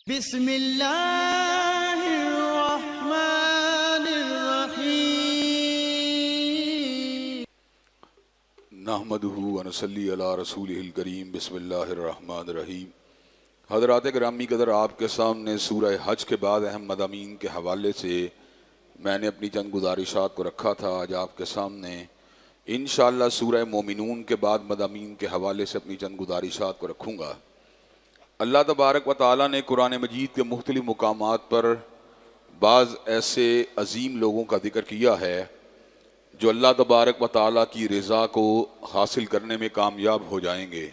بسم اللہ الرحمن الرحیم نحمدہ ونصلی علی رسولہ الکریم بسم اللہ الرحمن الرحیم۔ حضرات گرامی قدر، آپ کے سامنے سورہ حج کے بعد اہم مضامین کے حوالے سے میں نے اپنی چند گزارشات کو رکھا تھا۔ آج آپ کے سامنے انشاءاللہ سورہ مومنون کے بعد مضامین کے حوالے سے اپنی چند گزارشات کو رکھوں گا۔ اللہ تبارک و تعالیٰ نے قرآن مجید کے مختلف مقامات پر بعض ایسے عظیم لوگوں کا ذکر کیا ہے جو اللہ تبارک و تعالیٰ کی رضا کو حاصل کرنے میں کامیاب ہو جائیں گے،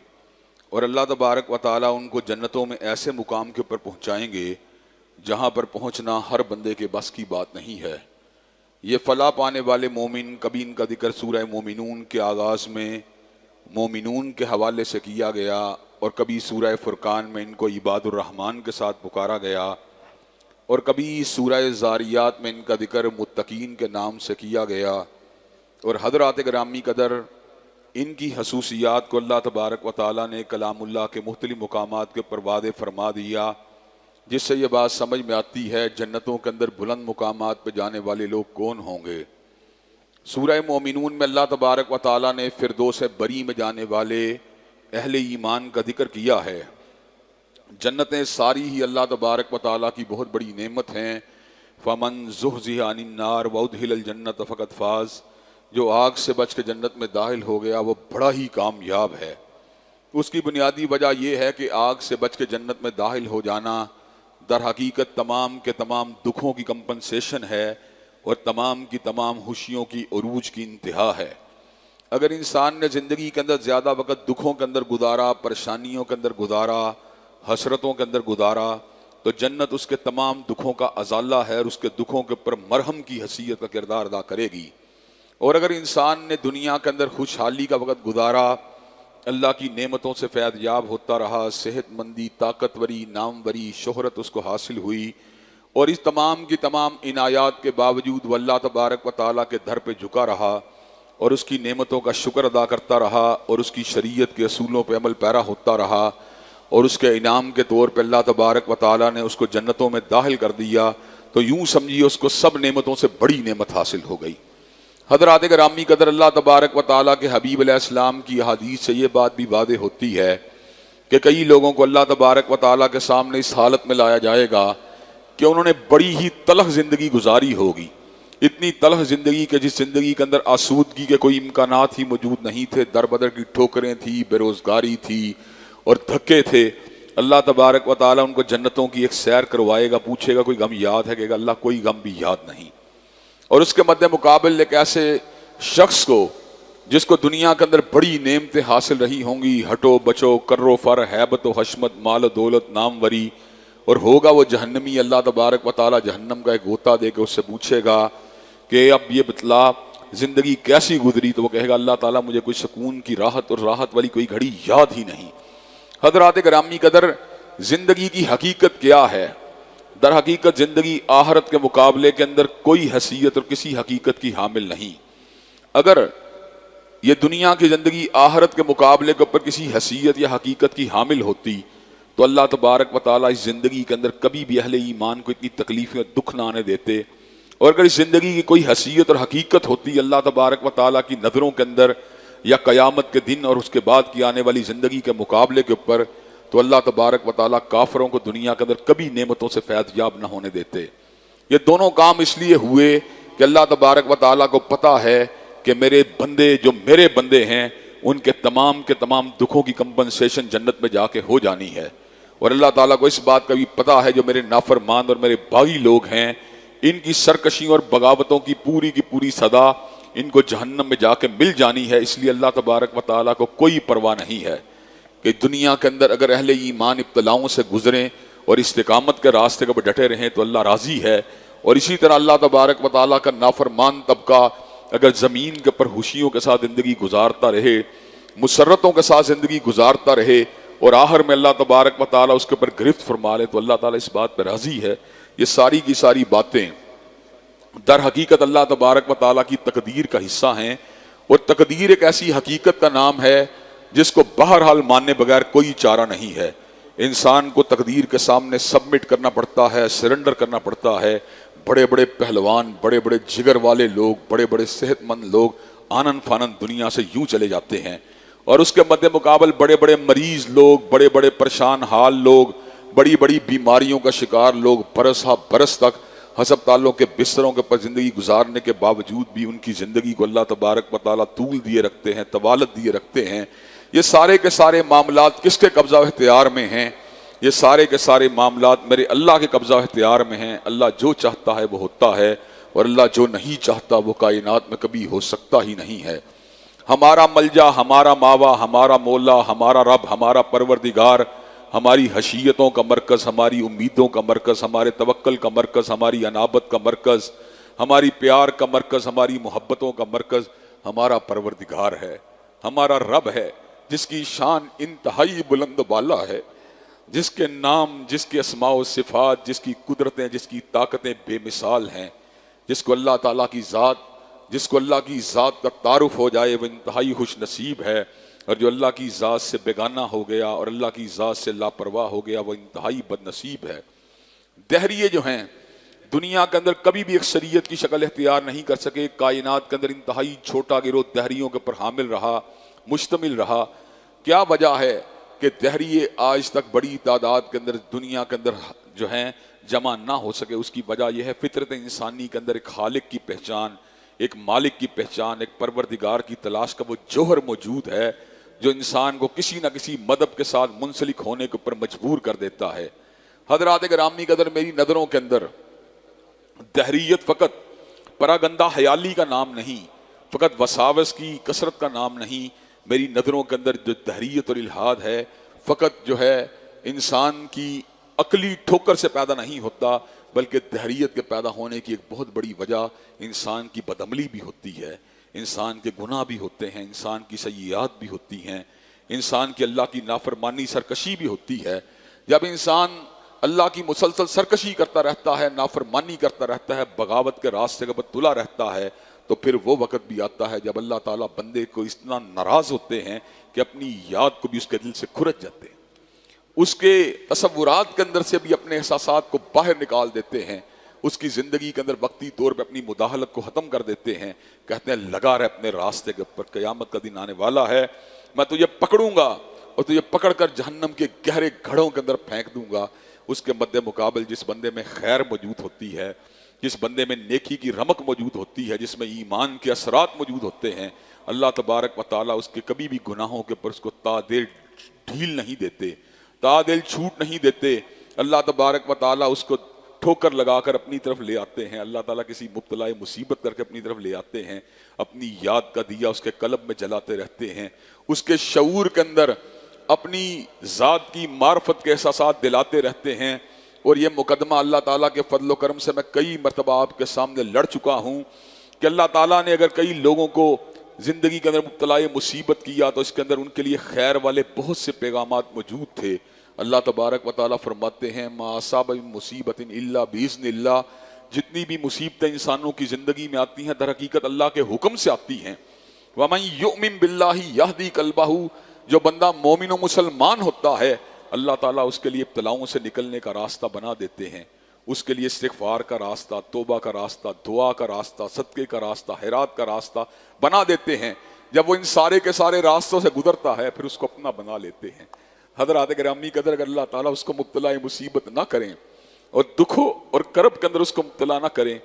اور اللہ تبارک و تعالیٰ ان کو جنتوں میں ایسے مقام کے اوپر پہنچائیں گے جہاں پر پہنچنا ہر بندے کے بس کی بات نہیں ہے۔ یہ فلاح پانے والے مومن، کبھی ان کا ذکر سورہ مومنون کے آغاز میں مومنون کے حوالے سے کیا گیا، اور کبھی سورہ فرقان میں ان کو عباد الرحمن کے ساتھ پکارا گیا، اور کبھی سورہ زاریات میں ان کا ذکر متقین کے نام سے کیا گیا۔ اور حضرات گرامی قدر، ان کی خصوصیات کو اللہ تبارک و تعالیٰ نے کلام اللہ کے مختلف مقامات کے اوپر واضح فرما دیا، جس سے یہ بات سمجھ میں آتی ہے جنتوں کے اندر بلند مقامات پہ جانے والے لوگ کون ہوں گے۔ سورہ مومنون میں اللہ تبارک و تعالیٰ نے فردوس بری میں جانے والے اہل ایمان کا ذکر کیا ہے۔ جنتیں ساری ہی اللہ تبارک و تعالیٰ کی بہت بڑی نعمت ہیں۔ فمن زحزح عن النار وادخل الجنۃ فقد فاز، جو آگ سے بچ کے جنت میں داخل ہو گیا وہ بڑا ہی کامیاب ہے۔ اس کی بنیادی وجہ یہ ہے کہ آگ سے بچ کے جنت میں داخل ہو جانا در حقیقت تمام کے تمام دکھوں کی کمپنسیشن ہے، اور تمام کی تمام خوشیوں کی عروج کی انتہا ہے۔ اگر انسان نے زندگی کے اندر زیادہ وقت دکھوں کے اندر گزارا، پریشانیوں کے اندر گزارا، حسرتوں کے اندر گزارا، تو جنت اس کے تمام دکھوں کا ازالہ ہے اور اس کے دکھوں کے اوپر مرہم کی حیثیت کا کردار ادا کرے گی۔ اور اگر انسان نے دنیا کے اندر خوشحالی کا وقت گزارا، اللہ کی نعمتوں سے فیض یاب ہوتا رہا، صحت مندی، طاقتوری، ناموری، شہرت اس کو حاصل ہوئی، اور اس تمام کی تمام عنایات کے باوجود وہ اللہ تبارک و تعالیٰ کے در پہ جھکا رہا اور اس کی نعمتوں کا شکر ادا کرتا رہا، اور اس کی شریعت کے اصولوں پہ عمل پیرا ہوتا رہا، اور اس کے انعام کے طور پہ اللہ تبارک و تعالیٰ نے اس کو جنتوں میں داخل کر دیا، تو یوں سمجھیے اس کو سب نعمتوں سے بڑی نعمت حاصل ہو گئی۔ حضرات گرامی قدر، اللہ تبارک و تعالیٰ کے حبیب علیہ السلام کی احادیث سے یہ بات بھی واضح ہوتی ہے کہ کئی لوگوں کو اللہ تبارک و تعالیٰ کے سامنے اس حالت میں لایا جائے گا کہ انہوں نے بڑی ہی تلخ زندگی گزاری ہوگی، اتنی تلخ زندگی کہ جس زندگی کے اندر آسودگی کے کوئی امکانات ہی موجود نہیں تھے، در بدر کی ٹھوکریں تھی، بے روزگاری تھی اور دھکے تھے۔ اللہ تبارک و تعالیٰ ان کو جنتوں کی ایک سیر کروائے گا، پوچھے گا کوئی غم یاد ہے؟ کہ اللہ کوئی غم بھی یاد نہیں۔ اور اس کے مد مقابل ایک ایسے شخص کو جس کو دنیا کے اندر بڑی نعمتیں حاصل رہی ہوں گی، ہٹو بچو، کر و فر، ہیبت و حشمت، مال و دولت، ناموری، اور ہوگا وہ جہنمی، اللہ تبارک و تعالیٰ جہنم کا ایک غوطہ دے کے اس سے پوچھے گا کہ اب یہ بتلا زندگی کیسی گزری، تو وہ کہے گا اللہ تعالیٰ مجھے کوئی سکون کی راحت اور راحت والی کوئی گھڑی یاد ہی نہیں۔ حضرات گرامی قدر، زندگی کی حقیقت کیا ہے؟ در حقیقت زندگی آخرت کے مقابلے کے اندر کوئی حیثیت اور کسی حقیقت کی حامل نہیں۔ اگر یہ دنیا کی زندگی آخرت کے مقابلے کے اوپر کسی حیثیت یا حقیقت کی حامل ہوتی تو اللہ تبارک و تعالیٰ اس زندگی کے اندر کبھی بھی اہل ایمان کو اتنی تکلیفیں اور دکھ نہ آنے دیتے، اور اگر اس زندگی کی کوئی حیثیت اور حقیقت ہوتی اللہ تبارک و تعالیٰ کی نظروں کے اندر یا قیامت کے دن اور اس کے بعد کی آنے والی زندگی کے مقابلے کے اوپر، تو اللہ تبارک و تعالیٰ کافروں کو دنیا کے اندر کبھی نعمتوں سے فیض یاب نہ ہونے دیتے۔ یہ دونوں کام اس لیے ہوئے کہ اللہ تبارک و تعالیٰ کو پتہ ہے کہ میرے بندے جو میرے بندے ہیں ان کے تمام دکھوں کی کمپنسیشن جنت میں جا کے ہو جانی ہے، اور اللہ تعالیٰ کو اس بات کا بھی پتہ ہے جو میرے نافرمان اور میرے باغی لوگ ہیں ان کی سرکشیوں اور بغاوتوں کی پوری سزا ان کو جہنم میں جا کے مل جانی ہے۔ اس لیے اللہ تبارک و تعالیٰ کو کوئی پرواہ نہیں ہے کہ دنیا کے اندر اگر اہل ایمان ابتلاؤں سے گزریں اور استقامت کے راستے پر ڈٹے رہیں تو اللہ راضی ہے، اور اسی طرح اللہ تبارک و تعالیٰ کا نافرمان طبقہ اگر زمین کے اوپر خوشیوں کے ساتھ زندگی گزارتا رہے، مسرتوں کے ساتھ زندگی گزارتا رہے، اور آخر میں اللہ تبارک و تعالیٰ اس کے اوپر گرفت فرما لے، تو اللہ تعالیٰ اس بات پہ راضی ہے۔ یہ ساری کی ساری باتیں در حقیقت اللہ تبارک و تعالیٰ کی تقدیر کا حصہ ہیں، اور تقدیر ایک ایسی حقیقت کا نام ہے جس کو بہرحال ماننے بغیر کوئی چارہ نہیں ہے۔ انسان کو تقدیر کے سامنے سبمٹ کرنا پڑتا ہے، سرنڈر کرنا پڑتا ہے۔ بڑے بڑے پہلوان، بڑے بڑے جگر والے لوگ، بڑے بڑے صحت مند لوگ آنن فانن دنیا سے یوں چلے جاتے ہیں، اور اس کے مد مقابل بڑے بڑے مریض لوگ، بڑے بڑے پریشان حال لوگ، بڑی بڑی بیماریوں کا شکار لوگ برس ہا برس تک ہسپتالوں کے بستروں کے پر زندگی گزارنے کے باوجود بھی ان کی زندگی کو اللہ تبارک و تعالیٰ طول دیے رکھتے ہیں، طوالت دیے رکھتے ہیں۔ یہ سارے کے سارے معاملات کس کے قبضہ و اختیار میں ہیں؟ یہ سارے کے سارے معاملات میرے اللہ کے قبضہ و اختیار میں ہیں۔ اللہ جو چاہتا ہے وہ ہوتا ہے، اور اللہ جو نہیں چاہتا وہ کائنات میں کبھی ہو سکتا ہی نہیں ہے۔ ہمارا ملجا، ہمارا ماوا، ہمارا مولا، ہمارا رب، ہمارا پروردگار، ہماری حشیتوں کا مرکز، ہماری امیدوں کا مرکز، ہمارے توکل کا مرکز، ہماری انابت کا مرکز، ہماری پیار کا مرکز، ہماری محبتوں کا مرکز ہمارا پروردگار ہے، ہمارا رب ہے، جس کی شان انتہائی بلند و بالا ہے، جس کے نام، جس کے اسماء و صفات، جس کی قدرتیں، جس کی طاقتیں بے مثال ہیں، جس کو اللہ تعالیٰ کی ذات، جس کو اللہ کی ذات کا تعارف ہو جائے وہ انتہائی خوش نصیب ہے، اور جو اللہ کی ذات سے بیگانہ ہو گیا اور اللہ کی ذات سے لاپرواہ ہو گیا وہ انتہائی بد نصیب ہے۔ دہریے جو ہیں دنیا کے اندر کبھی بھی اکثریت کی شکل اختیار نہیں کر سکے، کائنات کے اندر انتہائی چھوٹا گروہ دہریوں کے پر حامل رہا، مشتمل رہا۔ کیا وجہ ہے کہ دہریے آج تک بڑی تعداد کے اندر دنیا کے اندر جو ہیں جمع نہ ہو سکے؟ اس کی وجہ یہ ہے فطرت انسانی کے اندر ایک خالق کی پہچان، ایک مالک کی پہچان، ایک پروردگار کی تلاش کا وہ جوہر موجود ہے جو انسان کو کسی نہ کسی مذہب کے ساتھ منسلک ہونے کے اوپر مجبور کر دیتا ہے۔ حضرات گرامی قدر، میری نظروں کے اندر دہریت فقط پراگندہ حیالی کا نام نہیں، فقط وساوس کی کثرت کا نام نہیں، میری نظروں کے اندر جو دہریت اور الحاد ہے فقط جو ہے انسان کی عقلی ٹھوکر سے پیدا نہیں ہوتا، بلکہ دہریت کے پیدا ہونے کی ایک بہت بڑی وجہ انسان کی بدعملی بھی ہوتی ہے، انسان کے گناہ بھی ہوتے ہیں، انسان کی سیئات بھی ہوتی ہیں، انسان کی اللہ کی نافرمانی سرکشی بھی ہوتی ہے۔ جب انسان اللہ کی مسلسل سرکشی کرتا رہتا ہے، نافرمانی کرتا رہتا ہے، بغاوت کے راستے کے پر تلا رہتا ہے، تو پھر وہ وقت بھی آتا ہے جب اللہ تعالیٰ بندے کو اتنا ناراض ہوتے ہیں کہ اپنی یاد کو بھی اس کے دل سے کھرچ جاتے ہیں، اس کے تصورات کے اندر سے بھی اپنے احساسات کو باہر نکال دیتے ہیں، اس کی زندگی کے اندر وقتی طور پہ اپنی مداخلت کو ختم کر دیتے ہیں، کہتے ہیں لگا رہ اپنے راستے کے اوپر، قیامت کا دن آنے والا ہے، میں تجھے پکڑوں گا اور تجھے پکڑ کر جہنم کے گہرے گھڑوں کے اندر پھینک دوں گا۔ اس کے مد مقابل جس بندے میں خیر موجود ہوتی ہے، جس بندے میں نیکی کی رمق موجود ہوتی ہے، جس میں ایمان کے اثرات موجود ہوتے ہیں، اللہ تبارک و تعالیٰ اس کے کبھی بھی گناہوں کے اوپر اس کو تعدیل ڈھیل نہیں دیتے، تعدیل چھوٹ نہیں دیتے۔ اللہ تبارک و تعالیٰ اس کو ٹھوکر لگا کر اپنی طرف لے آتے ہیں، اللہ تعالیٰ کسی مبتلا مصیبت کر کے اپنی طرف لے آتے ہیں، اپنی یاد کا دیا اس کے قلب میں جلاتے رہتے ہیں، اس کے شعور کے اندر اپنی ذات کی معرفت کے احساسات دلاتے رہتے ہیں۔ اور یہ مقدمہ اللہ تعالیٰ کے فضل و کرم سے میں کئی مرتبہ آپ کے سامنے لڑ چکا ہوں کہ اللہ تعالیٰ نے اگر کئی لوگوں کو زندگی کے اندر مبتلا مصیبت کیا تو اس کے اندر ان کے لیے خیر والے بہت سے پیغامات موجود تھے۔ اللہ تبارک و تعالیٰ فرماتے ہیں ما اصاب من مصیبت الا باذن اللہ، جتنی بھی مصیبتیں انسانوں کی زندگی میں آتی ہیں در حقیقت اللہ کے حکم سے آتی ہیں۔ ومن یؤمن باللہ یہدی قلبہ، جو بندہ مومن و مسلمان ہوتا ہے اللہ تعالیٰ اس کے لیے ابتلاؤں سے نکلنے کا راستہ بنا دیتے ہیں، اس کے لیے استغفار کا راستہ، توبہ کا راستہ، دعا کا راستہ، صدقے کا راستہ، خیرات کا راستہ بنا دیتے ہیں۔ جب وہ ان سارے کے سارے راستوں سے گزرتا ہے پھر اس کو اپنا بنا لیتے ہیں۔ حضرات گرامی قدر، اگر اللہ تعالیٰ اس کو مبتلا مصیبت نہ کریں اور دکھوں اور کرب کے اندر اس کو مبتلا نہ کریں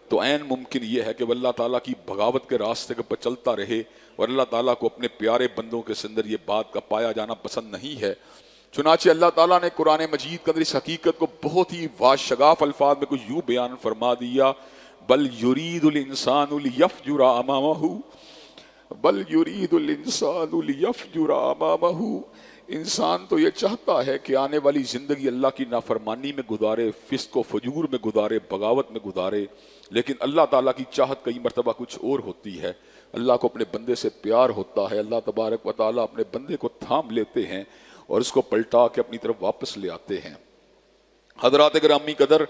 تو عین ممکن یہ ہے کہ وہ اللہ تعالیٰ کی بغاوت کے راستے کے اوپر چلتا رہے، اور اللہ تعالیٰ کو اپنے پیارے بندوں کے اندر یہ بات کا پایا جانا پسند نہیں ہے۔ چنانچہ اللہ تعالیٰ نے قرآن مجید کے اندر اس حقیقت کو بہت ہی واشگاف الفاظ میں کچھ یوں بیان فرما دیا، بل یرید الانسان لیفجر امامہ، بل یرید الانسان لیفجر امامہ، انسان تو یہ چاہتا ہے کہ آنے والی زندگی اللہ کی نافرمانی میں گزارے، فسق و فجور میں گزارے، بغاوت میں گزارے، لیکن اللہ تعالیٰ کی چاہت کئی مرتبہ کچھ اور ہوتی ہے۔ اللہ کو اپنے بندے سے پیار ہوتا ہے، اللہ تبارک و تعالیٰ اپنے بندے کو تھام لیتے ہیں اور اس کو پلٹا کے اپنی طرف واپس لے آتے ہیں۔ حضرات گرامی قدر،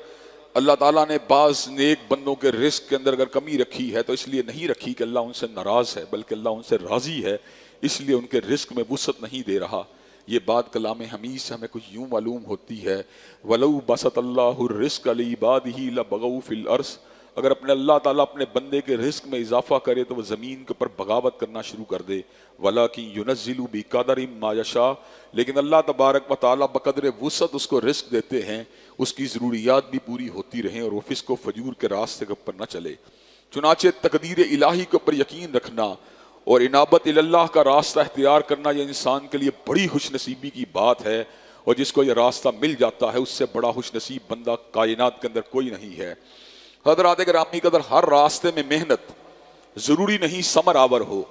اللہ تعالیٰ نے بعض نیک بندوں کے رزق کے اندر اگر کمی رکھی ہے تو اس لیے نہیں رکھی کہ اللہ ان سے ناراض ہے، بلکہ اللہ ان سے راضی ہے، اس لیے ان کے رزق میں وسعت نہیں دے رہا۔ یہ بات کلام حمید سے ہمیں کچھ یوں معلوم ہوتی ہے، وَلَوْ بَسَطَ اللَّهُ الرِّزْقَ لِعِبَادِهِ لَبَغَوْا فِي الْأَرْضِ، اگر اپنے اللہ تعالیٰ اپنے بندے کے رزق میں اضافہ کرے تو وہ زمین کے اوپر بغاوت کرنا شروع کر دے، وَلَٰكِن يُنَزِّلُ بِقَدَرٍ مَّا يَشَاءُ، لیکن اللہ تبارک و تعالیٰ بقدر وسعت اس کو رزق دیتے ہیں، اس کی ضروریات بھی پوری ہوتی رہیں اور وہ فسق و فجور کے راستے کے اوپر نہ چلے۔ چنانچہ تقدیر الہی کے اوپر یقین رکھنا اور انابت اللہ کا راستہ اختیار کرنا یہ انسان کے لیے بڑی خوش نصیبی کی بات ہے، اور جس کو یہ راستہ مل جاتا ہے اس سے بڑا خوش نصیب بندہ کائنات کے اندر کوئی نہیں ہے۔ حضرات گرامی قدر، ہر راستے میں محنت ضروری نہیں ثمر آور ہو۔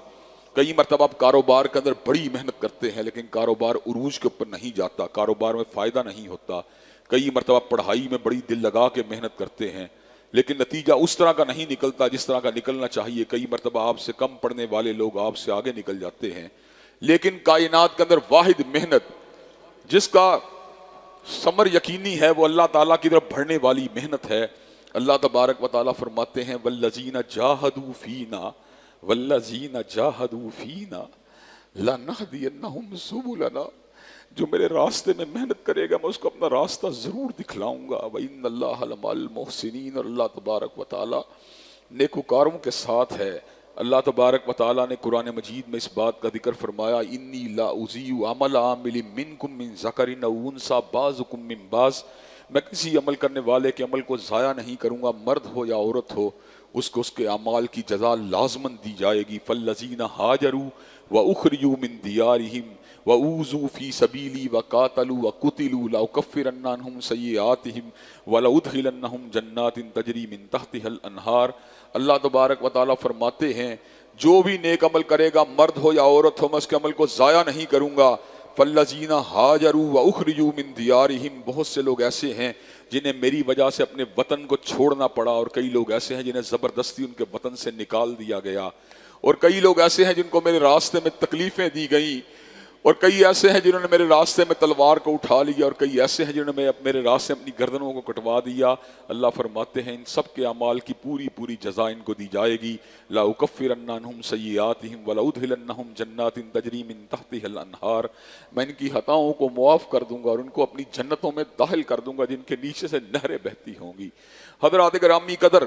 کئی مرتبہ آپ کاروبار کے اندر بڑی محنت کرتے ہیں لیکن کاروبار عروج کے اوپر نہیں جاتا، کاروبار میں فائدہ نہیں ہوتا۔ کئی مرتبہ پڑھائی میں بڑی دل لگا کے محنت کرتے ہیں لیکن نتیجہ اس طرح کا نہیں نکلتا جس طرح کا نکلنا چاہیے۔ کئی مرتبہ آپ سے کم پڑھنے والے لوگ آپ سے آگے نکل جاتے ہیں، لیکن کائنات کے اندر واحد محنت جس کا ثمر یقینی ہے وہ اللہ تعالیٰ کی طرف بڑھنے والی محنت ہے۔ اللہ تبارک و تعالیٰ فرماتے ہیں وَالَّذِينَ جَاهَدُوا فِينَا وَالَّذِينَ جَاهَدُوا فِينَا لَنَهْدِيَنَّهُمْ سُبُلَنَا، جو میرے راستے میں محنت کرے گا میں اس کو اپنا راستہ ضرور دکھلاؤں گا۔ وَإِنَّ اللَّهَ لَمَعَ الْمُحْسِنِينَ، اور اللہ تبارک و تعالیٰ نیکوکاروں کے ساتھ ہے۔ اللہ تبارک و تعالیٰ نے قرآن مجید میں اس بات کا ذکر فرمایا انی لا اضیع عمل عامل منکم من ذکر او انثی بعضکم من بعض، میں کسی عمل کرنے والے کے عمل کو ضائع نہیں کروں گا، مرد ہو یا عورت ہو، اس کو اس کے اعمال کی جزا لازماً دی جائے گی۔ فالذین ہاجروا واخرجوا من دیارہم وَأُوذُوا فِي سَبِيلِي وَقَاتَلُوا وَقُتِلُوا لَأُكَفِّرَنَّ عَنْهُمْ سَيِّئَاتِهِمْ وَلَأُدْخِلَنَّهُمْ جَنَّاتٍ تَجْرِي مِن تَحْتِهَا الْأَنْهَارُ۔ اللہ تبارک و تعالیٰ فرماتے ہیں جو بھی نیک عمل کرے گا، مرد ہو یا عورت ہو، میں اس کے عمل کو ضائع نہیں کروں گا۔ فَالَّذِينَ هَاجَرُوا وَأُخْرِجُوا مِن دِيَارِهِمْ، بہت سے لوگ ایسے ہیں جنہیں میری وجہ سے اپنے وطن کو چھوڑنا پڑا، اور کئی لوگ ایسے ہیں جنہیں زبردستی ان کے وطن سے نکال دیا گیا، اور کئی لوگ ایسے ہیں جن کو میرے راستے میں تکلیفیں دی گئیں، اور کئی ایسے ہیں جنہوں نے میرے راستے میں تلوار کو اٹھا لیا، اور کئی ایسے ہیں جنہوں نے میرے راستے میں اپنی گردنوں کو کٹوا دیا۔ اللہ فرماتے ہیں ان سب کے اعمال کی پوری پوری جزا ان کو دی جائے گی۔ لَأُكَفِّرَنَّ عَنْهُمْ سَيِّئَاتِهِمْ وَلَأُدْخِلَنَّهُمْ جَنَّاتٍ تَجْرِي مِن تَحْتِهَا الْأَنْهَارُ، میں ان کی خطاؤں کو معاف کر دوں گا اور ان کو اپنی جنتوں میں داخل کر دوں گا جن کے نیچے سے نہریں بہتی ہوں گی۔ حضرات گرامی قدر،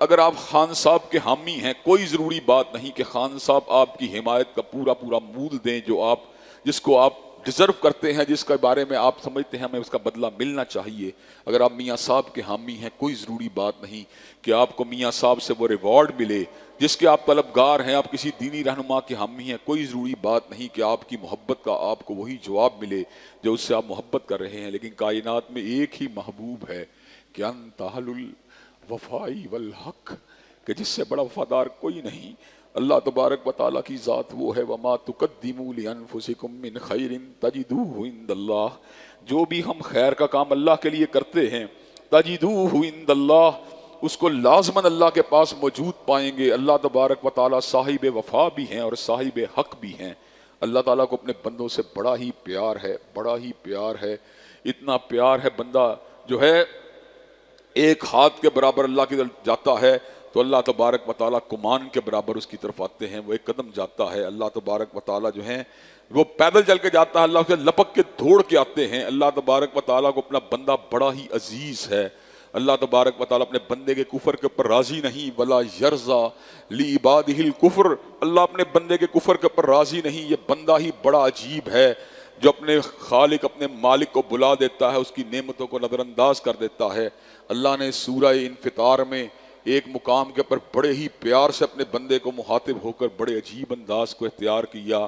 اگر آپ خان صاحب کے حامی ہیں، کوئی ضروری بات نہیں کہ خان صاحب آپ کی حمایت کا پورا پورا مول دیں، جو آپ جس کو آپ ڈیزرو کرتے ہیں، جس کے بارے میں آپ سمجھتے ہیں ہمیں اس کا بدلہ ملنا چاہیے۔ اگر آپ میاں صاحب کے حامی ہیں، کوئی ضروری بات نہیں کہ آپ کو میاں صاحب سے وہ ریوارڈ ملے جس کے آپ طلبگار ہیں۔ آپ کسی دینی رہنما کے حامی ہیں، کوئی ضروری بات نہیں کہ آپ کی محبت کا آپ کو وہی جواب ملے جو اس سے آپ محبت کر رہے ہیں۔ لیکن کائنات میں ایک ہی محبوب ہے کہ انت اہل الوفاء والحق، کہ جس سے بڑا وفادار کوئی نہیں۔ اللہ تبارک و تعالیٰ کی ذات وہ ہے وَمَا تُقَدِّمُوا لِأَنفُسِكُم مِّن خَيْرٍ تَجِدُوهُ عِندَ اللَّهِ، جو بھی ہم خیر کا کام اللہ کے لیے کرتے ہیں، تَجِدُوهُ عِندَ اللَّهِ، اس کو لازماً اللہ کے پاس موجود پائیں گے۔ اللہ تبارک و تعالیٰ صاحب وفا بھی ہیں اور صاحب حق بھی ہیں۔ اللہ تعالیٰ کو اپنے بندوں سے بڑا ہی پیار ہے، بڑا ہی پیار ہے، اتنا پیار ہے بندہ جو ہے ایک ہاتھ کے برابر اللہ کی طرف جاتا ہے تو اللہ تبارک و تعالیٰ کمان کے برابر اس کی طرف آتے ہیں، وہ ایک قدم جاتا ہے اللہ تبارک و تعالیٰ جو ہیں وہ پیدل چل کے جاتا ہے، اللہ اسے لپک کے دوڑ کے آتے ہیں۔ اللہ تبارک و تعالیٰ کو اپنا بندہ بڑا ہی عزیز ہے۔ اللہ تبارک و تعالیٰ اپنے بندے کے کفر کے اوپر راضی نہیں، ولا یرضا لعبادہ الکفر، اللہ اپنے بندے کے کفر کے اوپر راضی نہیں۔ یہ بندہ ہی بڑا عجیب ہے جو اپنے خالق اپنے مالک کو بلا دیتا ہے، اس کی نعمتوں کو نظر انداز کر دیتا ہے۔ اللہ نے سورہ انفطار میں ایک مقام کے اوپر بڑے ہی پیار سے اپنے بندے کو مخاطب ہو کر بڑے عجیب انداز کو اختیار کیا،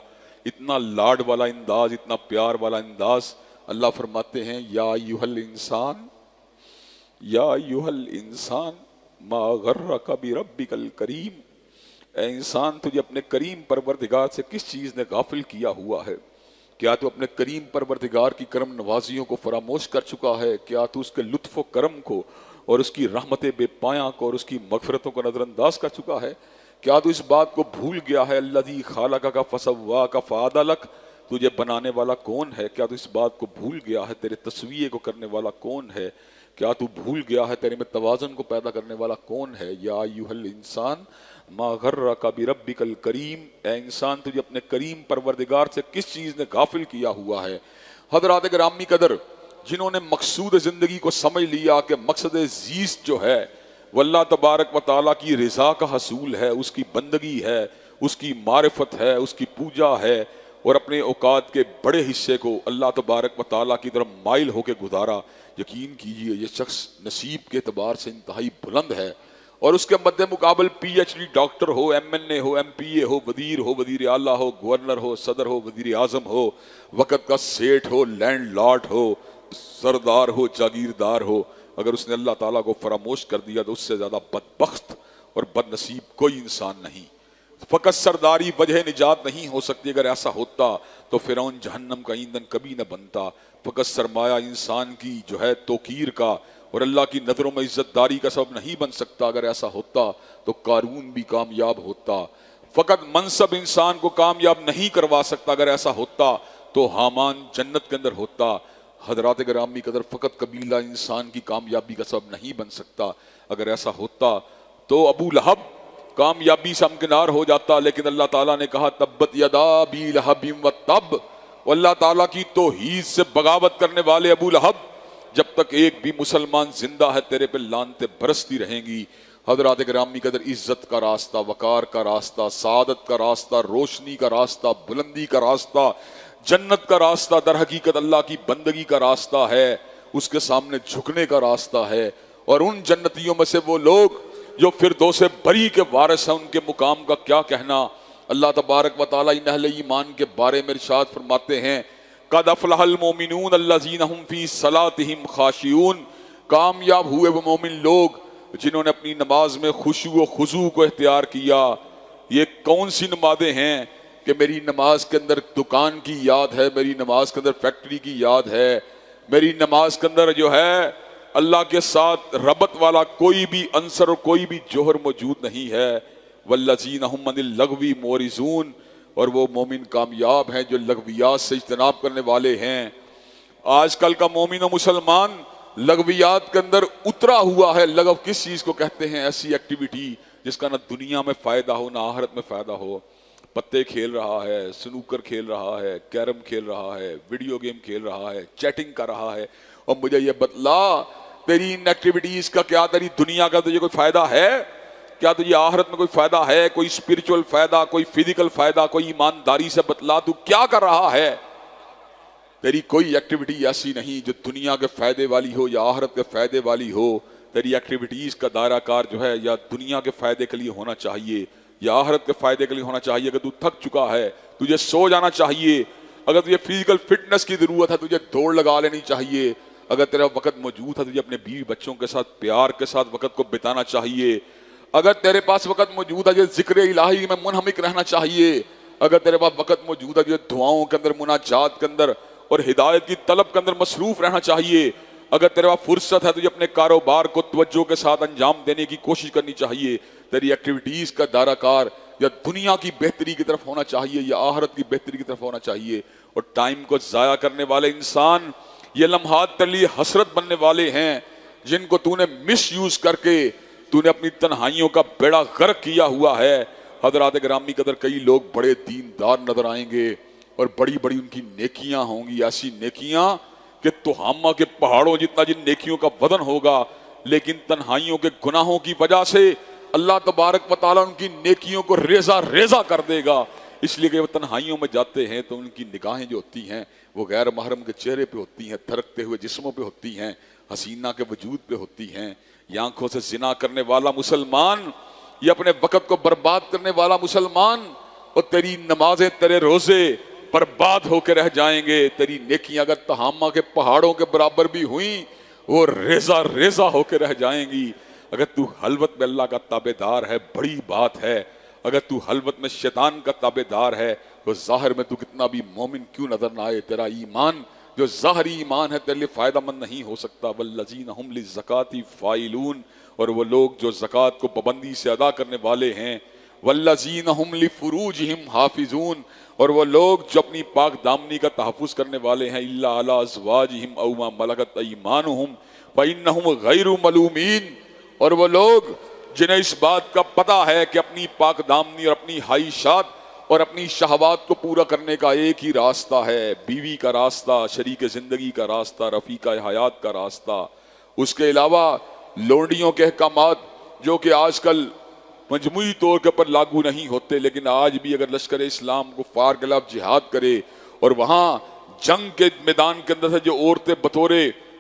اتنا لاڈ والا انداز، اتنا پیار والا انداز۔ اللہ فرماتے ہیں یا ایھا الانسان، یا ایھا الانسان ما غرک بربک الکریم، اے انسان تجھے اپنے کریم پروردگار سے کس چیز نے غافل کیا ہوا ہے؟ کیا تو اپنے کریم پروردگار کی کرم نوازیوں کو فراموش کر چکا ہے؟ کیا تو اس کے لطف و کرم کو اور اس کی رحمت بے پایاں کو اور اس کی مغفرتوں کو نظر انداز کر چکا ہے؟ کیا تو اس بات کو بھول گیا ہے الذی خالقک فسواک فعدلک، تجھے بنانے والا کون ہے؟ کیا تو اس بات کو بھول گیا ہے؟ تیرے تسویے کو کرنے والا کون ہے؟ کیا تو بھول گیا ہے تیرے میں توازن کو پیدا کرنے والا کون ہے؟ یا ایھا الانسان ما غرک بربک الکریم، اے انسان تجھے اپنے کریم پروردگار سے کس چیز نے غافل کیا ہوا ہے؟ حضرات گرامی قدر، جنہوں نے مقصود زندگی کو سمجھ لیا کہ مقصد زیست جو ہے وہ اللہ تبارک و تعالیٰ کی رضا کا حصول ہے، اس کی بندگی ہے، اس کی معرفت ہے، اس کی پوجا ہے، اور اپنے اوقات کے بڑے حصے کو اللہ تبارک و تعالیٰ کی طرف مائل ہو کے گزارا، یقین کیجئے یہ شخص نصیب کے اعتبار سے انتہائی بلند ہے۔ اور اس کے مد مقابل پی ایچ ڈی ڈاکٹر ہو، ایم این اے ہو، ایم پی اے ہو، وزیر اعلیٰ ہو، گورنر ہو، صدر ہو، وزیر اعظم ہو، وقت کا سیٹھ ہو، لینڈ لاٹ ہو، سردار ہو، جاگیردار ہو، اگر اس نے اللہ تعالیٰ کو فراموش کر دیا تو اس سے زیادہ بدبخت اور بد نصیب کوئی انسان نہیں۔ فقط سرداری وجہ نجات نہیں ہو سکتی، اگر ایسا ہوتا تو فرعون جہنم کا ایندھن کبھی نہ بنتا۔ فقط سرمایہ انسان کی جو ہے توقیر کا اور اللہ کی نظروں میں عزت داری کا سبب نہیں بن سکتا، اگر ایسا ہوتا تو قارون بھی کامیاب ہوتا۔ فقط منصب انسان کو کامیاب نہیں کروا سکتا، اگر ایسا ہوتا تو حامان جنت کے اندر ہوتا۔ حضرات گرامی قدر، فقط قبیلہ انسان کی کامیابی کا سبب نہیں بن سکتا، اگر ایسا ہوتا تو ابو لہب کامیابی سے ہمکنار ہو جاتا، لیکن اللہ تعالیٰ نے کہا تبت یدا ابی لہب و تب، اور اللہ تعالیٰ کی توحید سے بغاوت کرنے والے ابو لہب، جب تک ایک بھی مسلمان زندہ ہے تیرے پہ لعنتیں برستی رہیں گی۔ حضرات گرامی قدر، عزت کا راستہ، وقار کا راستہ، سعادت کا راستہ، روشنی کا راستہ، بلندی کا راستہ، جنت کا راستہ در حقیقت اللہ کی بندگی کا راستہ ہے، اس کے سامنے جھکنے کا راستہ ہے۔ اور ان جنتیوں میں سے وہ لوگ جو فردوس بری کے وارث ہیں، ان کے مقام کا کیا کہنا۔ اللہ تبارک و تعالیٰ ان اہل ایمان کے بارے میں ارشاد فرماتے ہیں قد افلح المؤمنون الذین هم فی صلاتهم خاشعون، کامیاب ہوئے وہ مومن لوگ جنہوں نے اپنی نماز میں خشوع و خضوع کو اختیار کیا۔ یہ کون سی نمازیں ہیں کہ میری نماز کے اندر دکان کی یاد ہے، میری نماز کے اندر فیکٹری کی یاد ہے، میری نماز کے اندر جو ہے اللہ کے ساتھ ربط والا کوئی بھی عنصر اور کوئی بھی جوہر موجود نہیں ہے۔ والذین هم عن اللغو معرضون، اور وہ مومن کامیاب ہیں جو لغویات سے اجتناب کرنے والے ہیں۔ آج کل کا مومن و مسلمان لغویات کے اندر اترا ہوا ہے۔ لغو کس چیز کو کہتے ہیں؟ ایسی ایکٹیویٹی جس کا نہ دنیا میں فائدہ ہو نہ آخرت میں فائدہ ہو۔ پتے کھیل رہا ہے، سنوکر کھیل رہا ہے، کیرم کھیل رہا ہے، ویڈیو گیم کھیل رہا ہے، چیٹنگ کر رہا ہے، اور مجھے یہ بتلا تیری ان ایکٹیویٹیز کا کیا تیری دنیا کا تجھے کوئی فائدہ ہے؟ کیا تجھے آخرت میں کوئی فائدہ ہے؟ کوئی اسپرچول فائدہ، کوئی فزیکل فائدہ، کوئی ایمانداری سے بتلا تو کیا کر رہا ہے؟ تیری کوئی ایکٹیویٹی ایسی نہیں جو دنیا کے فائدے والی ہو یا آخرت کے فائدے والی ہو۔ تیری ایکٹیویٹیز کا دائرہ کار جو ہے یا دنیا کے فائدے کے لیے ہونا چاہیے یا آخرت کے فائدے کے لیے ہونا چاہیے۔ اگر تو تھک چکا ہے تجھے سو جانا چاہیے، اگر تجھے فزیکل فٹنس کی ضرورت ہے تجھے دوڑ لگا لینی چاہیے، اگر تیرا وقت موجود ہے تجھے اپنے بیوی بچوں کے ساتھ پیار کے ساتھ وقت کو بتانا چاہیے، اگر تیرے پاس وقت موجود ہے تجھے ذکر الہی میں منہمک رہنا چاہیے، اگر تیرے پاس وقت موجود ہے تجھے دعاؤں کے اندر، مناجات کے اندر اور ہدایت کی طلب کے اندر مصروف رہنا چاہیے، اگر تیرے پاس فرصت ہے تجھے اپنے کاروبار کو توجہ کے ساتھ انجام دینے کی کوشش کرنی چاہیے۔ تیری ایکٹیویٹیز کا دائرہ کار یا دنیا کی بہتری کی طرف ہونا چاہیے یا آخرت کی بہتری کی طرف ہونا چاہیے۔ اور ٹائم کو ضائع کرنے والے انسان یہ لمحات تیرے لیے حسرت بننے والے ہیں جن کو تو نے مس یوز کر کے تو نے اپنی تنہائیوں کا بیڑا غرق کیا ہوا ہے۔ حضرات گرامی قدر، کئی لوگ بڑے دیندار نظر آئیں گے اور بڑی بڑی ان کی نیکیاں ہوں گی، ایسی نیکیاں کہ تہامہ کے پہاڑوں جتنا جن نیکیوں کا وزن ہوگا، لیکن تنہائیوں کے گناہوں کی وجہ سے اللہ تبارک و تعالیٰ ان کی نیکیوں کو ریزہ ریزہ کر دے گا۔ اس لیے کہ وہ تنہائیوں میں جاتے ہیں تو ان کی نگاہیں جو ہوتی ہیں وہ غیر محرم کے چہرے پہ ہوتی ہیں، تھرکتے ہوئے جسموں پہ ہوتی ہیں، حسینہ کے وجود پہ ہوتی ہیں۔ یہ آنکھوں سے زنا کرنے والا مسلمان، یہ اپنے وقت کو برباد کرنے والا مسلمان، اور تیری نمازیں تیرے روزے برباد ہو کے رہ جائیں گے۔ تیری نیکیاں اگر تہامہ کے پہاڑوں کے برابر بھی ہوئیں وہ ریزہ ریزہ ہو کے رہ جائیں گی۔ اگر تو خلوت میں اللہ کا تابع دار ہے بڑی بات ہے، اگر تو خلوت میں شیطان کا تابع دار ہے تو ظاہر میں تو کتنا بھی مومن کیوں نظر نہ آئے، تیرا ایمان جو ظاہری ایمان ہے تیرے لیے فائدہ مند نہیں ہو سکتا۔ والذین هم للزکاۃ فاعلون، اور وہ لوگ جو زکوٰۃ کو پابندی سے ادا کرنے والے ہیں، والذین ہم لفروجہم حافظون، اور وہ لوگ جو اپنی پاک دامنی کا تحفظ کرنے والے ہیں، الا علی ازواجہم او ما ملکت ایمانہم فانہم غیر ملومین، اور وہ لوگ جنہیں اس بات کا پتہ ہے کہ اپنی پاک دامنی اور اپنی خواہشات اور اپنی شہوات کو پورا کرنے کا ایک ہی راستہ ہے، بیوی کا راستہ، شریک زندگی کا راستہ، رفیقہ حیات کا راستہ۔ اس کے علاوہ لونڈیوں کے احکامات جو کہ آج کل مجموعی طور کے پر لاگو نہیں ہوتے، لیکن آج بھی اگر لشکر اسلام کفار کے خلاف جہاد کرے اور وہاں جنگ کے میدان کے اندر سے جو عورتیں بطور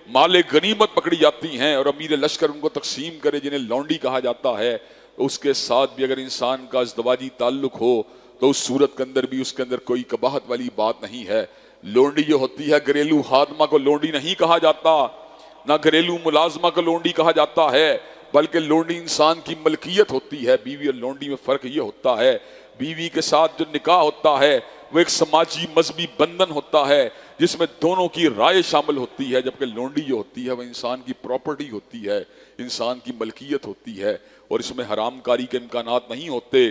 مال غنیمت پکڑی جاتی ہیں اور امیر لشکر ان کو تقسیم کرے جنہیں لونڈی کہا جاتا ہے، اس کے ساتھ بھی اگر انسان کا ازدواجی تعلق ہو تو اس صورت کے اندر بھی اس کے اندر کوئی قباحت والی بات نہیں ہے۔ لونڈی جو ہوتی ہے گھریلو خادمہ کو لونڈی نہیں کہا جاتا، نہ گھریلو ملازمہ کو لونڈی کہا جاتا ہے، بلکہ لونڈی انسان کی ملکیت ہوتی ہے۔ بیوی اور لونڈی میں فرق یہ ہوتا ہے، بیوی کے ساتھ جو نکاح ہوتا ہے وہ ایک سماجی مذہبی بندھن ہوتا ہے جس میں دونوں کی رائے شامل ہوتی ہے، جبکہ لونڈی جو ہوتی ہے وہ انسان کی پراپرٹی ہوتی ہے، انسان کی ملکیت ہوتی ہے، اور اس میں حرام کاری کے امکانات نہیں ہوتے۔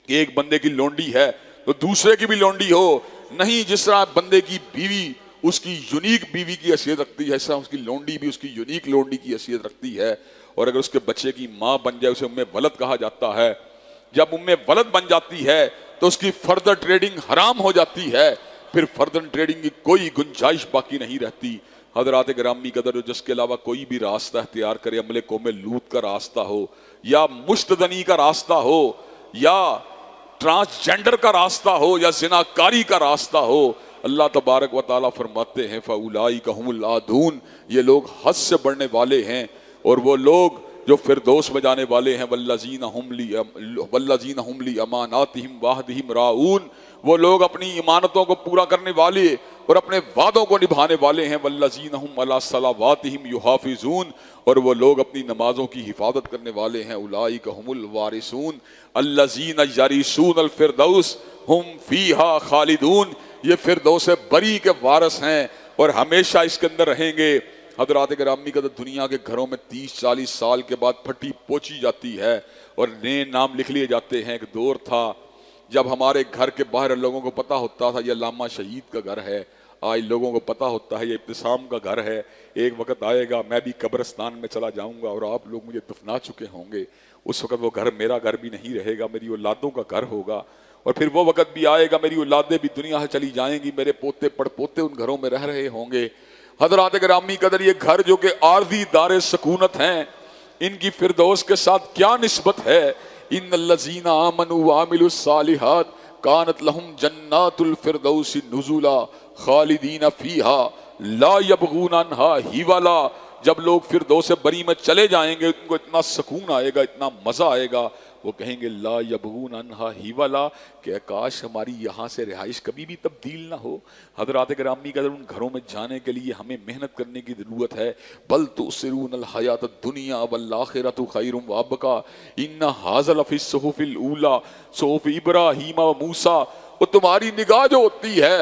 ایک بندے کی لونڈی ہے تو دوسرے کی بھی لونڈی ہو نہیں، جس طرح بندے کی بیوی اس کی یونیک بیوی کی حیثیت رکھتی ہے، اس طرح اس کی لونڈی بھی اس کی یونیک لونڈی کی حیثیت رکھتی ہے، اور اگر اس کے بچے کی ماں بن جائے اسے ام ولد کہا جاتا ہے۔ جب ام ولد بن جاتی ہے تو اس کی فردر ٹریڈنگ حرام ہو جاتی ہے، پھر فردر ٹریڈنگ کی کوئی گنجائش باقی نہیں رہتی۔ حضرات گرامی قدر، جس کے علاوہ کوئی بھی راستہ اختیار کرے، عمل قوم لوط کا راستہ ہو یا مشتدنی کا راستہ ہو یا ٹرانسجینڈر کا راستہ ہو یا زناکاری کا راستہ ہو، اللہ تبارک و تعالیٰ فرماتے ہیں فَأُولَئِكَ هُمُ الْعَادُونَ، یہ لوگ حد سے بڑھنے والے ہیں، اور وہ لوگ جو فردوس میں جانے والے ہیں۔ وَالَّذِينَ هُمْ لِأَمَانَاتِهِمْ وَعْدِهِمْ رَاعُونَ، وہ لوگ اپنی امانتوں کو پورا کرنے والے اور اپنے وعدوں کو نبھانے والے ہیں۔ وَالَّذِينَ هُمْ عَلَىٰ صَلَوَاتِهِمْ يُحَافِظُونَ، اور وہ لوگ اپنی نمازوں کی حفاظت کرنے والے ہیں۔ أُولَئِكَ هُمُ الْوَارِثُونَ الَّذِينَ يَرِثُونَ الْفِرْدَوْسَ هُمْ فِيهَا خَالِدُونَ، یہ فردوس بری کے وارث ہیں اور ہمیشہ اس کے اندر رہیں گے۔ حضرات گرامی کا دنیا کے گھروں میں 30-40 سال کے بعد پھٹی پوچھی جاتی ہے اور نئے نام لکھ لیے جاتے ہیں۔ ایک دور تھا جب ہمارے گھر کے باہر لوگوں کو پتا ہوتا تھا یہ علامہ شہید کا گھر ہے، آج لوگوں کو پتا ہوتا ہے یہ ابتسام کا گھر ہے۔ ایک وقت آئے گا میں بھی قبرستان میں چلا جاؤں گا اور آپ لوگ مجھے دفنا چکے ہوں گے، اس وقت وہ گھر میرا گھر بھی نہیں رہے گا، میری اولادوں کا گھر ہوگا، اور پھر وہ وقت بھی آئے گا میری اولادیں بھی دنیا سے چلی جائیں گی، میرے پوتے پڑ پوتے ان گھروں میں رہ رہے ہوں گے۔ حضرات گرامی قدر، یہ گھر جو کہ عارضی دار سکونت ہیں، ان کی فردوس کے ساتھ کیا نسبت ہے؟ ان الذین آمنوا وعملوا الصالحات کانت لہم جنات الفردوس نزلا خالدین فیہا لا یبغون عنہا حولا۔ جب لوگ فردوس بری میں چلے جائیں گے ان کو اتنا سکون آئے گا، اتنا مزہ آئے گا، وہ کہیں گے لا یبغون عنہا حولا، کہ کاش ہماری یہاں سے رہائش کبھی بھی تبدیل نہ ہو۔ حضرات گرامی کا ان گھروں میں جانے کے لیے ہمیں محنت کرنے کی ضرورت ہے۔ بل تؤثرون الحیات الدنیا والآخرۃ خیر وابقی ان ھذا لفی الصحف الاولی صحف ابراہیم و موسیٰ۔ وہ تمہاری نگاہ جو ہوتی ہے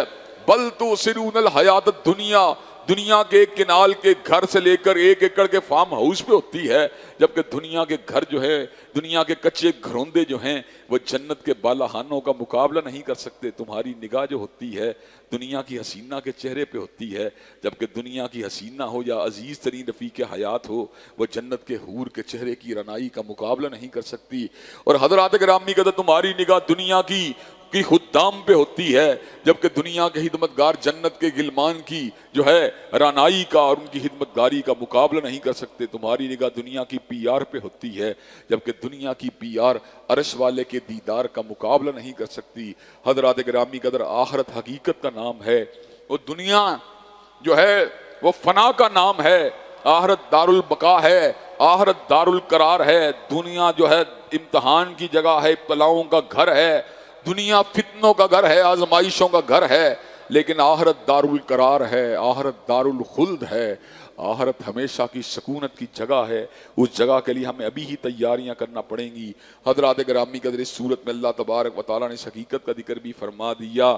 بل تؤثرون الحیات الدنیا، دنیا کے ایک کنال کے گھر سے لے کر 1 ایکڑ کے فارم ہاؤس پہ ہوتی ہے، جبکہ دنیا کے گھر جو ہے، دنیا کے کچے گھروندے جو ہیں وہ جنت کے بالاخانوں کا مقابلہ نہیں کر سکتے۔ تمہاری نگاہ جو ہوتی ہے دنیا کی حسینہ کے چہرے پہ ہوتی ہے، جبکہ دنیا کی حسینہ ہو یا عزیز ترین رفیق حیات ہو، وہ جنت کے حور کے چہرے کی رنائی کا مقابلہ نہیں کر سکتی۔ اور حضرات گرامی کا تمہاری نگاہ دنیا کی خدام پہ ہوتی ہے، جبکہ دنیا کے خدمتگار جنت کے غلمان کی جو ہے رانائی کا اور ان کی خدمتگاری کا مقابلہ نہیں کر سکتے۔ تمہاری نگاہ دنیا کی پی آر پہ ہوتی ہے، جبکہ دنیا کی پی آر عرش والے کے دیدار کا مقابلہ نہیں کر سکتی۔ حضرات گرامی قدر، آخرت حقیقت کا نام ہے، وہ دنیا جو ہے وہ فنا کا نام ہے، آخرت دار البقا ہے، آخرت دار القرار ہے۔ دنیا جو ہے امتحان کی جگہ ہے، ابتلاؤں کا گھر ہے، دنیا فتنوں کا گھر ہے، آزمائشوں کا گھر ہے، لیکن آخرت دار القرار ہے، آخرت دار الخلد ہے، آخرت ہمیشہ کی سکونت کی جگہ ہے۔ اس جگہ کے لیے ہمیں ابھی ہی تیاریاں کرنا پڑیں گی۔ حضرات گرامی قدر، اس صورت میں اللہ تبارک و تعالیٰ نے اس حقیقت کا ذکر بھی فرما دیا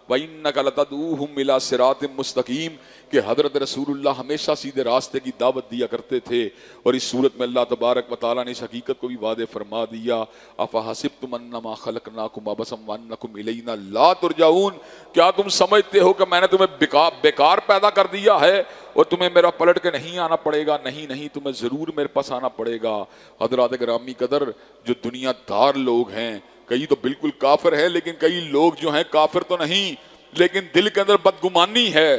وَإِنَّكَ لَتَدْعُوهُمْ إِلَىٰ صِرَاطٍ مُسْتَقِيمٍ کہ حضرت رسول اللہ ہمیشہ سیدھے راستے کی دعوت دیا کرتے تھے. اور اس صورت میں اللہ تبارک و تعالیٰ نے اس حقیقت کو بھی واضح فرما دیا أَفَحَسِبْتُمْ أَنَّمَا خَلَقْنَاكُمْ عَبَثًا وَأَنَّكُمْ إِلَيْنَا لَا تُرْجَعُونَ کیا تم سمجھتے ہو کہ میں نے تمہیں بیکار پیدا کر دیا ہے اور تمہیں میرا پلٹ کے نہیں آنا پڑے گا؟ نہیں، تمہیں ضرور میرے پاس آنا پڑے گا. حضرات گرامی قدر، جو دنیا دار لوگ ہیں، کئی تو بالکل کافر ہے، لیکن کئی لوگ جو ہیں کافر تو نہیں لیکن دل کے اندر بدگمانی ہے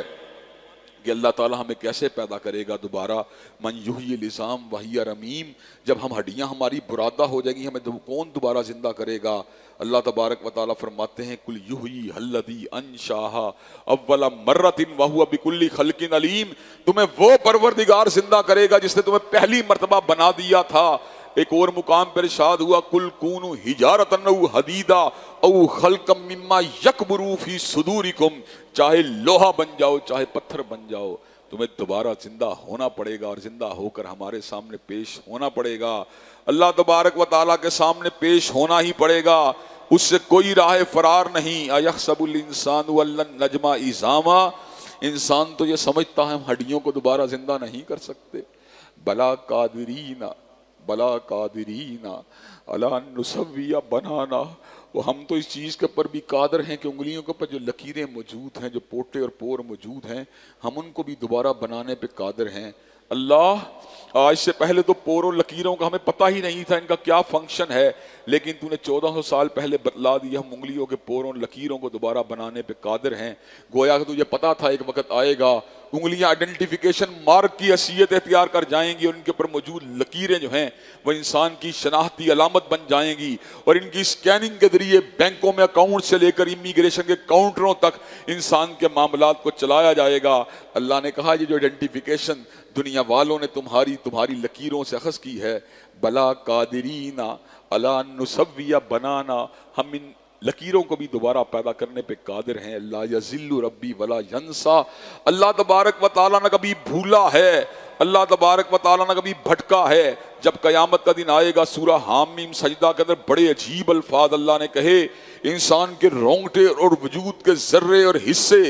کہ اللہ تعالیٰ ہمیں کیسے پیدا کرے گا دوبارہ. من یحیی العظام وہی رمیم، جب ہم ہڈیاں ہماری برادہ ہو جائیں گی ہمیں کون دوبارہ زندہ کرے گا؟ اللہ تبارک و تعالیٰ فرماتے ہیں کل یحیی الذی انشاہا اول مرۃ وہو بکل خلق علیم، تمہیں وہ پروردگار زندہ کرے گا جس نے تمہیں پہلی مرتبہ بنا دیا تھا. ایک اور مقام پر ارشاد ہوا کل کونوا حجارۃ او حدیدا او خلقا مما یکبر فی صدورکم، چاہے لوہا بن جاؤ چاہے پتھر بن جاؤ، تمہیں دوبارہ زندہ ہونا پڑے گا اور زندہ ہو کر ہمارے سامنے پیش ہونا پڑے گا. اللہ تبارک و تعالیٰ کے سامنے پیش ہونا ہی پڑے گا، اس سے کوئی راہ فرار نہیں. ایحسب الانسان ان لن نجمع عظاما، انسان تو یہ سمجھتا ہے ہم ہڈیوں کو دوبارہ زندہ نہیں کر سکتے. بلا قادرین علی ان نسوی بنانا، وہ ہم تو اس چیز کے اوپر بھی قادر ہیں کہ انگلیوں کے اوپر جو لکیریں موجود ہیں، جو پوٹے اور پور موجود ہیں، ہم ان کو بھی دوبارہ بنانے پہ قادر ہیں. اللہ، آج سے پہلے تو پور اور لکیروں کا ہمیں پتہ ہی نہیں تھا ان کا کیا فنکشن ہے، لیکن تو نے 1400 سال پہلے بتلا دیا ہم انگلیوں کے پوروں اور لکیروں کو دوبارہ بنانے پہ قادر ہیں. گویا کہ تجھے پتا تھا ایک وقت آئے گا انگلیاں آئیڈینٹیفیکیشن مارک کی حیثیت اختیار کر جائیں گی اور ان کے اوپر موجود لکیریں جو ہیں وہ انسان کی شناختی علامت بن جائیں گی، اور ان کی سکیننگ کے ذریعے بینکوں میں اکاؤنٹ سے لے کر امیگریشن کے کاؤنٹروں تک انسان کے معاملات کو چلایا جائے گا. اللہ نے کہا یہ جو آئیڈینٹیفیکیشن دنیا والوں نے تمہاری لکیروں سے اخذ کی ہے، بلا قادرین علی ان نسوی بنانا، ہم ان لکیروں کو بھی دوبارہ پیدا کرنے پہ قادر ہیں. لا یضل ربی ولا ینسا، اللہ تبارک و تعالیٰ نے کبھی بھولا ہے، اللہ تبارک و تعالیٰ نے کبھی بھٹکا ہے. جب قیامت کا دن آئے گا سورہ حامیم سجدہ کے اندر بڑے عجیب الفاظ اللہ نے کہے، انسان کے رونگٹے اور وجود کے ذرے اور حصے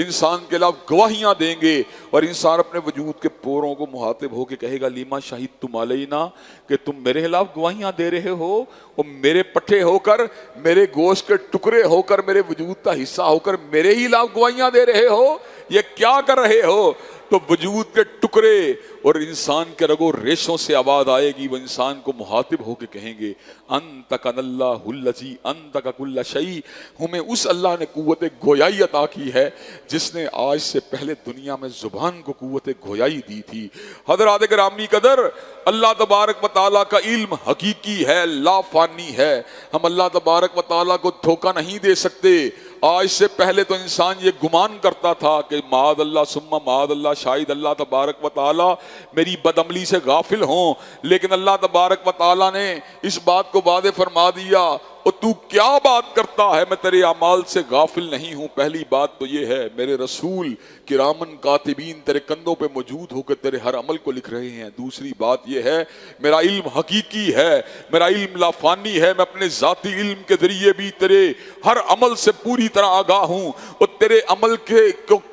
انسان کے خلاف گواہیاں دیں گے، اور انسان اپنے وجود کے پوروں کو مخاطب ہو کے کہے گا لیما شہدتم علینا، کہ تم میرے خلاف گواہیاں دے رہے ہو، اور میرے پٹھے ہو کر، میرے گوشت کے ٹکڑے ہو کر، میرے وجود کا حصہ ہو کر میرے ہی خلاف گواہیاں دے رہے ہو، یہ کیا کر رہے ہو؟ تو وجود کے ٹکڑے اور انسان کے رگو ریشوں سے آواز آئے گی، وہ انسان کو مخاطب ہو کے کہیں گے انتک اللہ الذی انتک کل شیء، ہمیں اس اللہ نے قوت گویائی عطا کی ہے جس نے آج سے پہلے دنیا میں زبان کو قوت گویائی دی تھی. حضرات گرامی قدر، اللہ تبارک و تعالیٰ کا علم حقیقی ہے، لا فانی ہے، ہم اللہ تبارک و تعالیٰ کو دھوکہ نہیں دے سکتے. آج سے پہلے تو انسان یہ گمان کرتا تھا کہ معاذ اللہ ثم معاذ اللہ، شاید اللہ تبارک و تعالیٰ میری بدعملی سے غافل ہوں، لیکن اللہ تبارک و تعالیٰ نے اس بات کو واضح فرما دیا، اور تو کیا بات کرتا ہے، میں تیرے اعمال سے غافل نہیں ہوں. پہلی بات تو یہ ہے میرے رسول کرامن کاتبین تیرے کندھوں پہ موجود ہو کے تیرے ہر عمل کو لکھ رہے ہیں. دوسری بات یہ ہے میرا علم حقیقی ہے، میرا علم لا فانی ہے، میں اپنے ذاتی علم کے ذریعے بھی تیرے ہر عمل سے پوری طرح آگاہ ہوں، اور تیرے عمل کے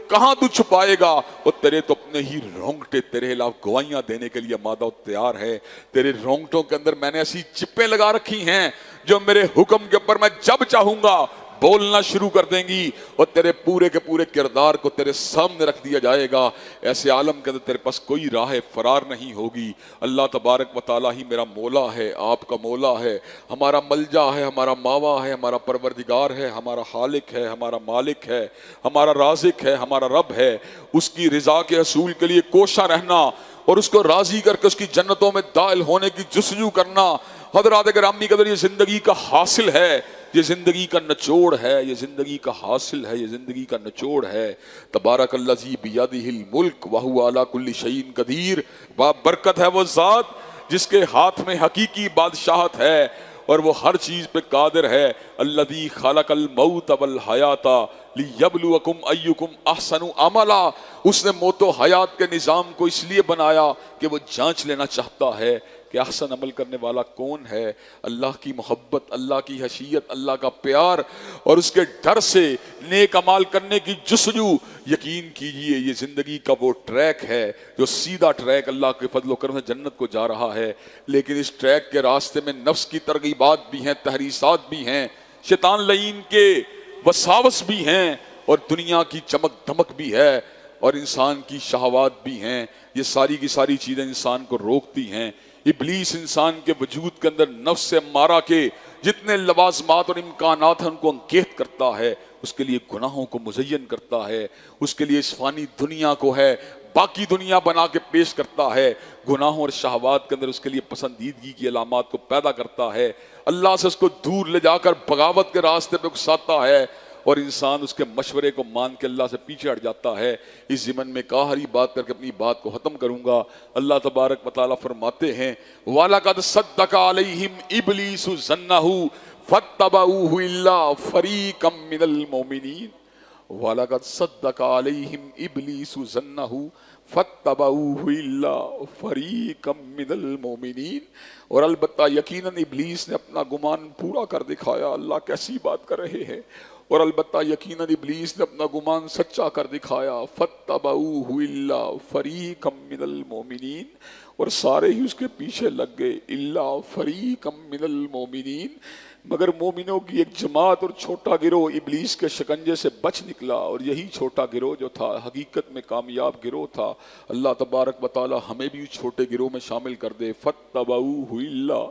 کہاں تو چھپائے گا، اور تیرے تو اپنے ہی رونگٹے تیرے خلاف گواہیاں دینے کے لیے مادہ تیار ہے. تیرے رونگٹوں کے اندر میں نے ایسی چپیں لگا رکھی ہیں جو میرے حکم کے اوپر میں جب چاہوں گا بولنا شروع کر دیں گی، اور تیرے پورے کے پورے کردار کو تیرے سامنے رکھ دیا جائے گا. ایسے عالم کے اندر تیرے پاس کوئی راہ فرار نہیں ہوگی. اللہ تبارک و تعالیٰ ہی میرا مولا ہے، آپ کا مولا ہے، ہمارا ملجا ہے، ہمارا ماوا ہے، ہمارا پروردگار ہے، ہمارا خالق ہے، ہمارا مالک ہے، ہمارا رازق ہے، ہمارا رب ہے. اس کی رضا کے حصول کے لیے کوشاں رہنا اور اس کو راضی کر کے اس کی جنتوں میں داخل ہونے کی جستجو کرنا، حضرات گرامی قدر، یہ زندگی کا حاصل ہے، یہ زندگی کا نچوڑ ہے، یہ زندگی کا حاصل ہے، یہ زندگی کا نچوڑ ہے. تبارک الذی بیدہ الملک وہو علی کل شیء قدیر، برکت ہے وہ ذات جس کے ہاتھ میں حقیقی بادشاہت ہے اور وہ ہر چیز پہ قادر ہے. الذی خلق الموت والحیات لیبلوکم ایکم احسن عملا، اس نے موت و حیات کے نظام کو اس لیے بنایا کہ وہ جانچ لینا چاہتا ہے کہ کہ احسن عمل کرنے والا کون ہے؟ اللہ کی محبت، اللہ کی خشیت، اللہ کا پیار اور اس کے ڈر سے نیک عمال کرنے کی جستجو۔ یقین کیجئے یہ زندگی کا وہ ٹریک ہے جو سیدھا ٹریک اللہ کے فضل و کرم سے جنت کو جا رہا ہے، لیکن اس ٹریک کے راستے میں نفس کی ترغیبات بھی ہیں، تحریصات بھی ہیں، شیطان لعین کے وساوس بھی ہیں، اور دنیا کی چمک دھمک بھی ہے، اور انسان کی شہوات بھی ہیں۔ یہ ساری کی ساری چیزیں انسان کو روکتی ہیں۔ ابلیس انسان کے وجود کے اندر نفس سے مارا کے جتنے لوازمات اور امکانات ہیں ان کو انگیخت کرتا ہے، اس کے لیے گناہوں کو مزین کرتا ہے، اس کے لیے اس فانی دنیا کو ہے باقی دنیا بنا کے پیش کرتا ہے، گناہوں اور شہوات کے اندر اس کے لیے پسندیدگی کی علامات کو پیدا کرتا ہے، اللہ سے اس کو دور لے جا کر بغاوت کے راستے پہ اکساتا ہے، اور انسان اس کے مشورے کو مان کے اللہ سے پیچھے ہٹ جاتا ہے۔ اس ضمن میں کہاری بات کر کے اپنی بات کو ختم کروں گا۔ اللہ تبارک و تعالیٰ فرماتے ہیں وَلَقَدْ صَدَّقَ عَلَيْهِمْ إِبْلِيسُ ظَنَّهُ فَاتَّبَعُوهُ إِلَّا فَرِيقًا مِّنَ الْمُؤْمِنِينَ وَلَقَدْ صَدَّقَ عَلَيْهِمْ إِبْلِيسُ ظَنَّهُ فَاتَّبَعُوهُ إِلَّا فَرِيقًا مِّنَ الْمُؤْمِنِينَ، اور البتہ یقیناً ابلیس نے اپنا گمان پورا کر دکھایا۔ اللہ کیسی بات کر رہے ہیں؟ اور البتہ یقیناً ابلیس نے اپنا گمان سچا کر دکھایا۔ فَاتَّبَعُوهُ إِلَّا فَرِيقًا مِّنَ الْمُؤْمِنِينَ، اور سارے ہی اس کے پیچھے لگ گئے۔ إِلَّا فَرِيقًا مِّنَ الْمُؤْمِنِينَ، مگر مومنوں کی ایک جماعت اور چھوٹا گروہ ابلیس کے شکنجے سے بچ نکلا، اور یہی چھوٹا گروہ جو تھا حقیقت میں کامیاب گروہ تھا۔ اللہ تبارک و تعالی ہمیں بھی اس چھوٹے گروہ میں شامل کر دے۔ فَاتَّبَعُوهُ إِلَّا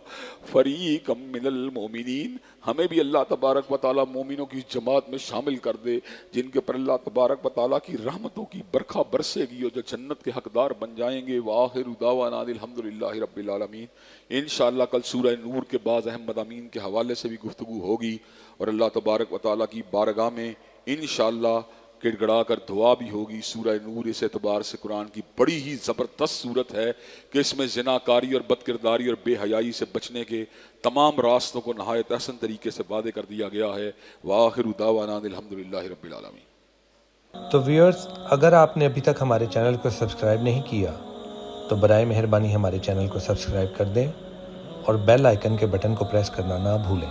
فَرِيقًا مِّنَ الْمُؤْمِنِينَ، ہمیں بھی اللہ تبارک و تعالی مومنوں کی جماعت میں شامل کر دے جن کے پر اللہ تبارک و تعالی کی رحمتوں کی برکھا برسے گی اور جو جنت کے حقدار بن جائیں گے۔ وآخر دعوانا الحمدللہ رب العالمین۔ انشاءاللہ کل سورہ نور کے بعض اہم مضامین کے حوالے سے بھی گفتگو ہوگی، اور اللہ تبارک و تعالی کی بارگاہ میں انشاءاللہ گڑ گڑا کر دعا بھی ہوگی۔ سورہ نور اس اعتبار سے قرآن کی بڑی ہی زبردست صورت ہے کہ اس میں زناکاری اور بد کرداری اور بے حیائی سے بچنے کے تمام راستوں کو نہایت احسن طریقے سے واضح کر دیا گیا ہے۔ وآخر دعوانا الحمدللہ رب العالمین۔ تو ویورز، اگر آپ نے ابھی تک ہمارے چینل کو سبسکرائب نہیں کیا تو برائے مہربانی ہمارے چینل کو سبسکرائب کر دیں اور بیل آئیکن کے بٹن کو پریس کرنا نہ بھولیں۔